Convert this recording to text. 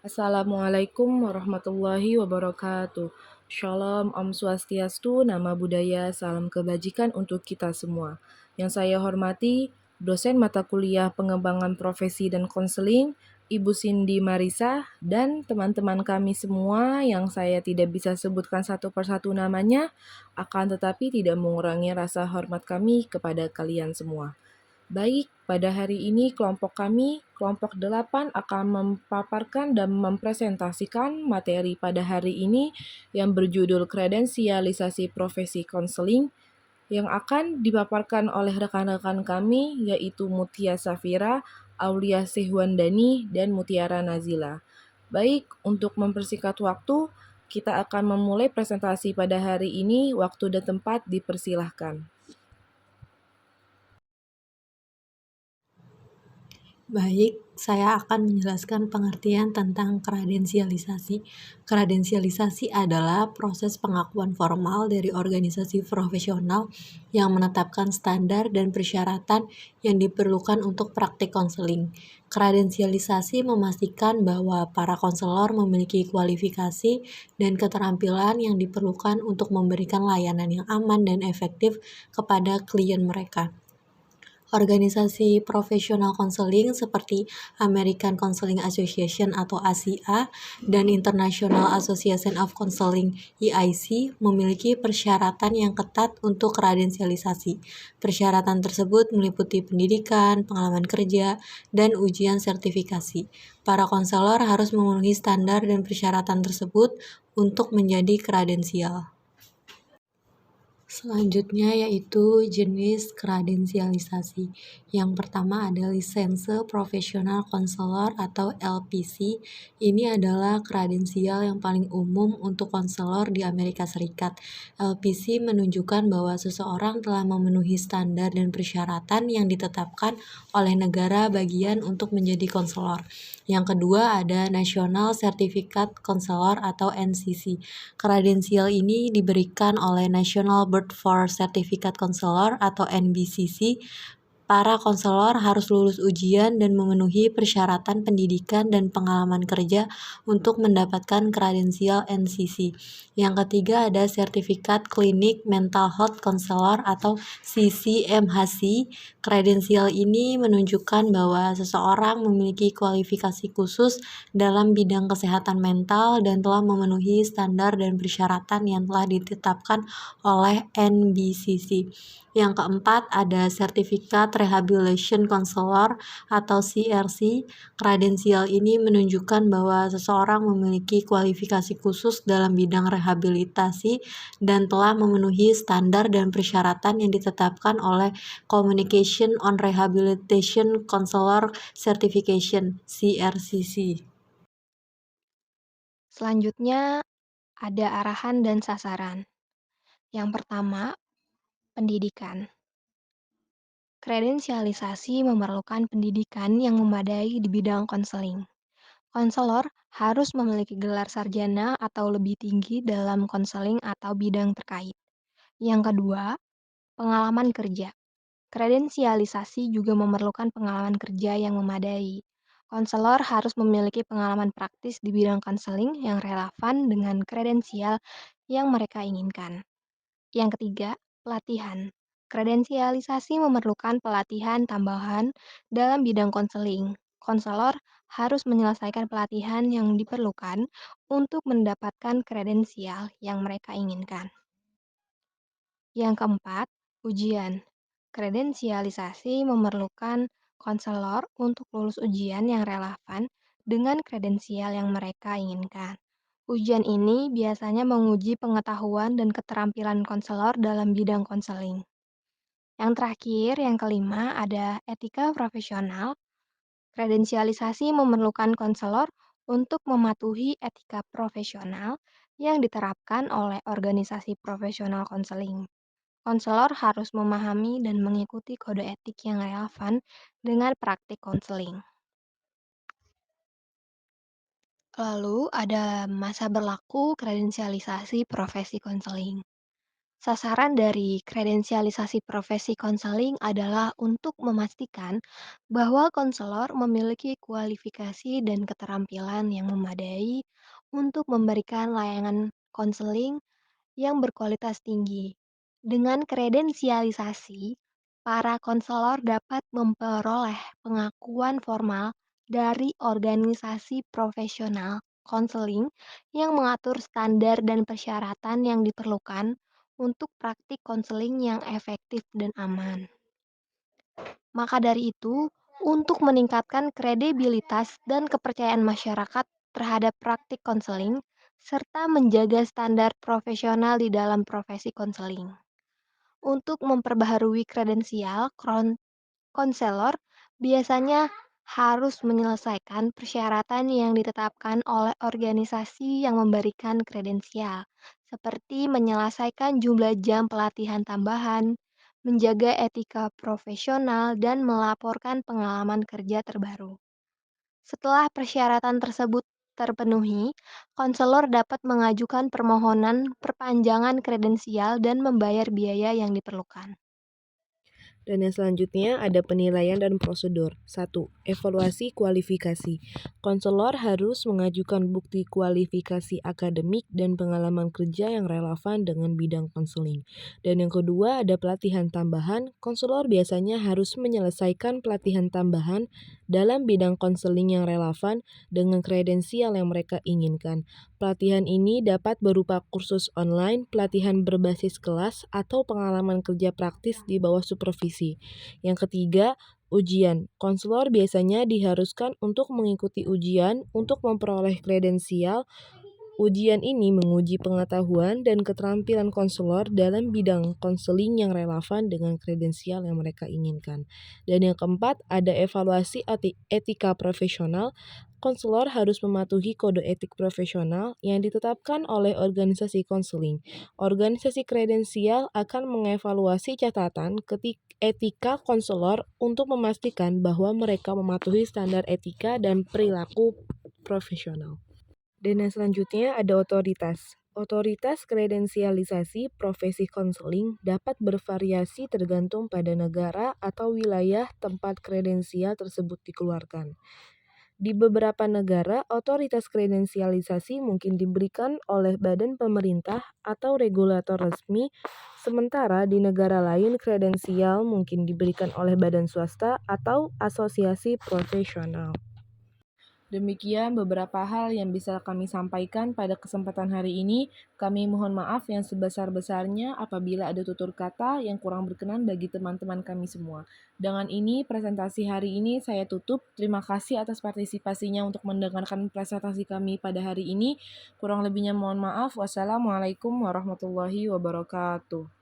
Assalamualaikum warahmatullahi wabarakatuh. Shalom, Om Swastiastu, Nama Budaya, Salam Kebajikan untuk kita semua. Yang saya hormati, dosen mata kuliah pengembangan profesi dan konseling, Ibu Cindy Marisa, dan teman-teman kami semua yang saya tidak bisa sebutkan satu persatu namanya, akan tetapi tidak mengurangi rasa hormat kami kepada kalian semua. Baik, pada hari ini kelompok kami, kelompok 8 akan memaparkan dan mempresentasikan materi pada hari ini yang berjudul kredensialisasi profesi konseling yang akan dipaparkan oleh rekan-rekan kami yaitu Mutia Safira, Aulia Sehwandani, dan Mutiara Nazila. Baik, untuk mempersingkat waktu, kita akan memulai presentasi pada hari ini. Waktu dan tempat dipersilahkan. Baik, saya akan menjelaskan pengertian tentang kredensialisasi. Kredensialisasi adalah proses pengakuan formal dari organisasi profesional yang menetapkan standar dan persyaratan yang diperlukan untuk praktik konseling. Kredensialisasi memastikan bahwa para konselor memiliki kualifikasi dan keterampilan yang diperlukan untuk memberikan layanan yang aman dan efektif kepada klien mereka. Organisasi profesional konseling seperti American Counseling Association atau ACA dan International Association of Counseling (EIC) memiliki persyaratan yang ketat untuk kredensialisasi. Persyaratan tersebut meliputi pendidikan, pengalaman kerja, dan ujian sertifikasi. Para konselor harus memenuhi standar dan persyaratan tersebut untuk menjadi kredensial. Selanjutnya yaitu jenis kredensialisasi. Yang pertama ada lisense profesional konselor atau LPC. Ini adalah kredensial yang paling umum untuk konselor di Amerika Serikat. LPC menunjukkan bahwa seseorang telah memenuhi standar dan persyaratan yang ditetapkan oleh negara bagian untuk menjadi konselor. Yang kedua ada National Certificate Counselor atau NCC. Kredensial ini diberikan oleh National Board for Certificate Counselor atau NBCC. Para konselor harus lulus ujian dan memenuhi persyaratan pendidikan dan pengalaman kerja untuk mendapatkan kredensial NCC. Yang ketiga ada Sertifikat Klinik Mental Health Counselor atau CCMHC. Kredensial ini menunjukkan bahwa seseorang memiliki kualifikasi khusus dalam bidang kesehatan mental dan telah memenuhi standar dan persyaratan yang telah ditetapkan oleh NBCC. Yang keempat ada Sertifikat Rehabilitation Counselor atau CRC. Kredensial ini menunjukkan bahwa seseorang memiliki kualifikasi khusus dalam bidang rehabilitasi dan telah memenuhi standar dan persyaratan yang ditetapkan oleh Communication on Rehabilitation Counselor Certification (CRCC). Selanjutnya ada arahan dan sasaran. Yang pertama, pendidikan. Kredensialisasi memerlukan pendidikan yang memadai di bidang konseling. Konselor harus memiliki gelar sarjana atau lebih tinggi dalam konseling atau bidang terkait. Yang kedua, pengalaman kerja. Kredensialisasi juga memerlukan pengalaman kerja yang memadai. Konselor harus memiliki pengalaman praktis di bidang konseling yang relevan dengan kredensial yang mereka inginkan. Yang ketiga, pelatihan. Kredensialisasi memerlukan pelatihan tambahan dalam bidang konseling. Konselor harus menyelesaikan pelatihan yang diperlukan untuk mendapatkan kredensial yang mereka inginkan. Yang keempat, ujian. Kredensialisasi memerlukan konselor untuk lulus ujian yang relevan dengan kredensial yang mereka inginkan. Ujian ini biasanya menguji pengetahuan dan keterampilan konselor dalam bidang konseling. Yang terakhir, yang kelima, ada etika profesional. Kredensialisasi memerlukan konselor untuk mematuhi etika profesional yang diterapkan oleh organisasi profesional konseling. Konselor harus memahami dan mengikuti kode etik yang relevan dengan praktik konseling. Lalu ada masa berlaku kredensialisasi profesi konseling. Sasaran dari kredensialisasi profesi konseling adalah untuk memastikan bahwa konselor memiliki kualifikasi dan keterampilan yang memadai untuk memberikan layanan konseling yang berkualitas tinggi. Dengan kredensialisasi, para konselor dapat memperoleh pengakuan formal dari organisasi profesional konseling yang mengatur standar dan persyaratan yang diperlukan untuk praktik konseling yang efektif dan aman. Maka dari itu, untuk meningkatkan kredibilitas dan kepercayaan masyarakat terhadap praktik konseling, serta menjaga standar profesional di dalam profesi konseling. Untuk memperbaharui kredensial, konselor biasanya harus menyelesaikan persyaratan yang ditetapkan oleh organisasi yang memberikan kredensial, seperti menyelesaikan jumlah jam pelatihan tambahan, menjaga etika profesional, dan melaporkan pengalaman kerja terbaru. Setelah persyaratan tersebut terpenuhi, konselor dapat mengajukan permohonan perpanjangan kredensial dan membayar biaya yang diperlukan. Dan yang selanjutnya ada penilaian dan prosedur. 1. Evaluasi kualifikasi. Konselor harus mengajukan bukti kualifikasi akademik dan pengalaman kerja yang relevan dengan bidang konseling. Dan yang kedua ada pelatihan tambahan. Konselor biasanya harus menyelesaikan pelatihan tambahan dalam bidang konseling yang relevan dengan kredensial yang mereka inginkan. Pelatihan ini dapat berupa kursus online, pelatihan berbasis kelas, atau pengalaman kerja praktis di bawah supervisi. Yang ketiga, ujian. Konselor biasanya diharuskan untuk mengikuti ujian untuk memperoleh kredensial. Ujian ini menguji pengetahuan dan keterampilan konselor dalam bidang konseling yang relevan dengan kredensial yang mereka inginkan. Dan yang keempat, ada evaluasi etika profesional. Konselor harus mematuhi kode etik profesional yang ditetapkan oleh organisasi konseling. Organisasi kredensial akan mengevaluasi catatan etika konselor untuk memastikan bahwa mereka mematuhi standar etika dan perilaku profesional. Dan yang selanjutnya ada otoritas. Otoritas kredensialisasi profesi konseling dapat bervariasi tergantung pada negara atau wilayah tempat kredensial tersebut dikeluarkan. Di beberapa negara, otoritas kredensialisasi mungkin diberikan oleh badan pemerintah atau regulator resmi, sementara di negara lain kredensial mungkin diberikan oleh badan swasta atau asosiasi profesional. Demikian beberapa hal yang bisa kami sampaikan pada kesempatan hari ini. Kami mohon maaf yang sebesar-besarnya apabila ada tutur kata yang kurang berkenan bagi teman-teman kami semua. Dengan ini, presentasi hari ini saya tutup. Terima kasih atas partisipasinya untuk mendengarkan presentasi kami pada hari ini. Kurang lebihnya mohon maaf. Wassalamualaikum warahmatullahi wabarakatuh.